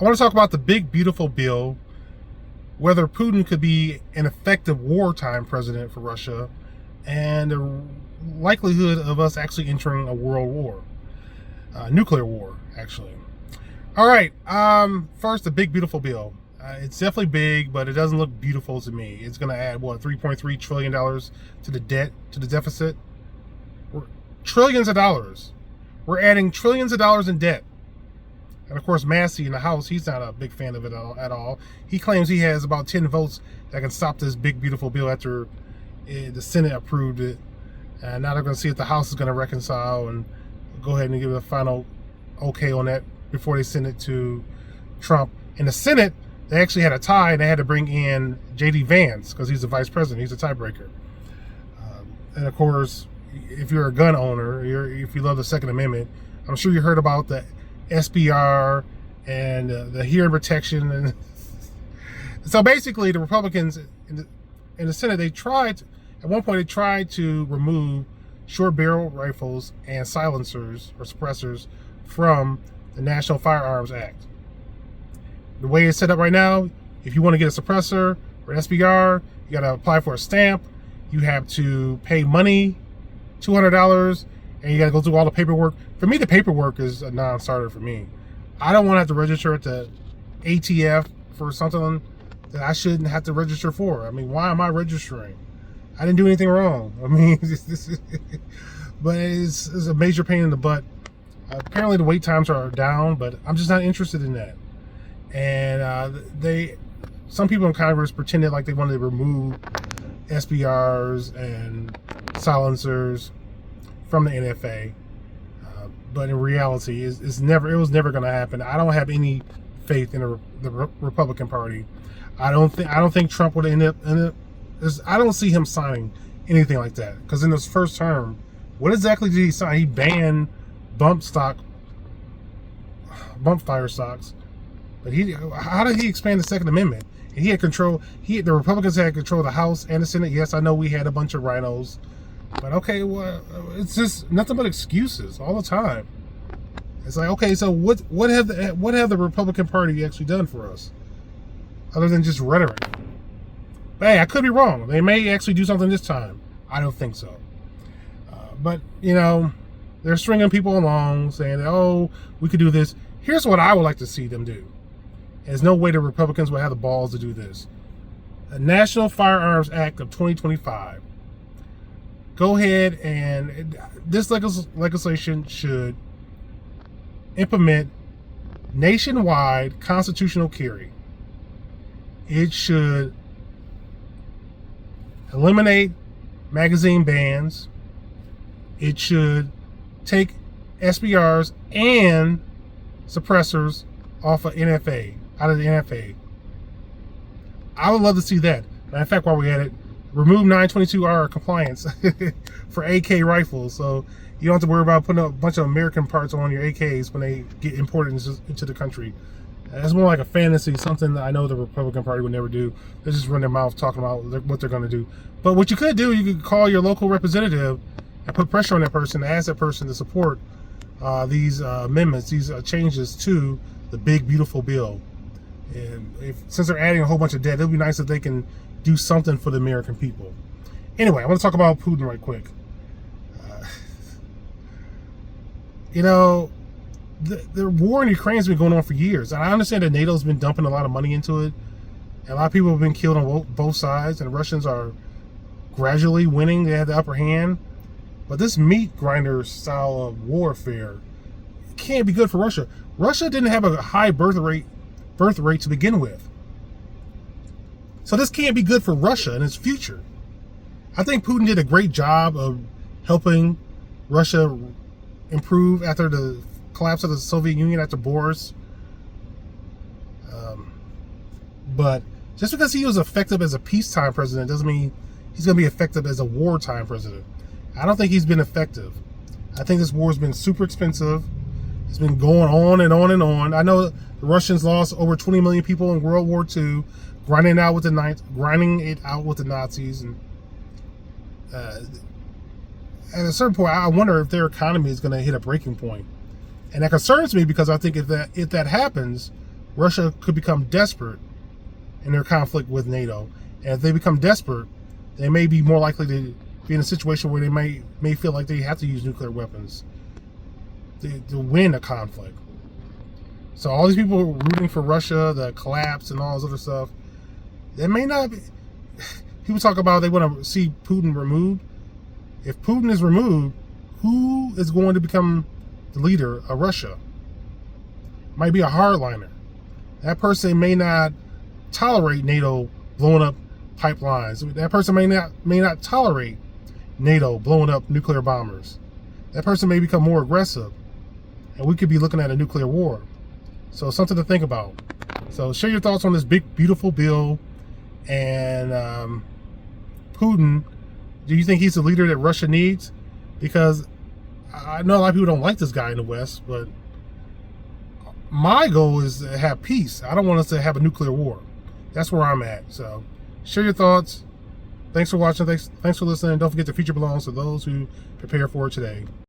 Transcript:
I want to talk about the big, beautiful bill, whether Putin could be an effective wartime president for Russia, and the likelihood of us actually entering a world war, nuclear war, actually. All right, first, the big, beautiful bill. It's definitely big, but it doesn't look beautiful to me. It's going to add, what, $3.3 trillion to the debt, to the deficit? Trillions of dollars. We're adding trillions of dollars in debt. And of course, Massey in the House, he's not a big fan of it at all. He claims he has about 10 votes that can stop this big, beautiful bill after the Senate approved it. And now they're going to see if the House is going to reconcile and go ahead and give it a final okay on that before they send it to Trump. In the Senate, they actually had a tie, and they had to bring in J.D. Vance because he's the vice president. He's the tiebreaker. And of course, if you're a gun owner, if you love the Second Amendment, I'm sure you heard about the SBR and the hearing protection. And so basically, the Republicans in the Senate, at one point, they tried to remove short barrel rifles and silencers or suppressors from the National Firearms Act. The way it's set up right now, if you want to get a suppressor or an SBR, you got to apply for a stamp. You have to pay money, $200, and you got to go through all the paperwork. For me, the paperwork is a non-starter for me. I don't want to have to register at the ATF for something that I shouldn't have to register for. I mean, why am I registering? I didn't do anything wrong. I mean, but it's a major pain in the butt. Apparently, the wait times are down, but I'm just not interested in that. And some people in Congress pretended like they wanted to remove SBRs and silencers from the NFA, but in reality, it was never going to happen. I don't have any faith in the Republican Party. I don't think Trump would end up. I don't see him signing anything like that, because in his first term, what exactly did he sign? He banned bump fire stocks. But how did he expand the Second Amendment? And he had control. The Republicans had control of the House and the Senate. Yes, I know we had a bunch of rhinos, but okay, well, it's just nothing but excuses all the time. It's like, okay, so what have the Republican Party actually done for us, other than just rhetoric? But hey, I could be wrong. They may actually do something this time. I don't think so. But they're stringing people along, saying that, oh, we could do this. Here's what I would like to see them do. There's no way the Republicans will have the balls to do this. A National Firearms Act of 2025. Go ahead, and this legislation should implement nationwide constitutional carry. It should eliminate magazine bans. It should take SBRs and suppressors off of NFA, out of the NFA. I would love to see that. Matter of fact, while we're at it, remove 922R compliance for AK rifles, so you don't have to worry about putting a bunch of American parts on your AKs when they get imported into the country. That's more like a fantasy, something that I know the Republican Party would never do. They just run their mouth talking about what they're going to do. But what you could do, you could call your local representative and put pressure on that person, ask that person to support these amendments, these changes to the big, beautiful bill. And since they're adding a whole bunch of debt, it'll be nice if they can do something for the American people. Anyway, I want to talk about Putin right quick. The war in Ukraine has been going on for years. And I understand that NATO's been dumping a lot of money into it. And a lot of people have been killed on both sides. And the Russians are gradually winning. They have the upper hand. But this meat grinder style of warfare can't be good for Russia. Russia didn't have a high birth rate to begin with. So this can't be good for Russia in its future. I think Putin did a great job of helping Russia improve after the collapse of the Soviet Union, after Boris. But just because he was effective as a peacetime president doesn't mean he's going to be effective as a wartime president. I don't think he's been effective. I think this war has been super expensive. It's been going on and on and on. I know the Russians lost over 20 million people in World War II, grinding it out with the Nazis. And at a certain point, I wonder if their economy is going to hit a breaking point. And that concerns me, because I think if that happens, Russia could become desperate in their conflict with NATO. And if they become desperate, they may be more likely to be in a situation where they may feel like they have to use nuclear weapons to win a conflict. So all these people rooting for Russia, the collapse and all this other stuff, they may not be. People talk about they want to see Putin removed. If Putin is removed, who is going to become the leader of Russia? Might be a hardliner. That person may not tolerate NATO blowing up pipelines. That person may not tolerate NATO blowing up nuclear bombers. That person may become more aggressive, and we could be looking at a nuclear war. So something to think about. So share your thoughts on this big, beautiful bill. And Putin, do you think he's the leader that Russia needs? Because I know a lot of people don't like this guy in the West, but my goal is to have peace. I don't want us to have a nuclear war. That's where I'm at. So share your thoughts. Thanks for watching. Thanks for listening. Don't forget the future belongs to those who prepare for it today.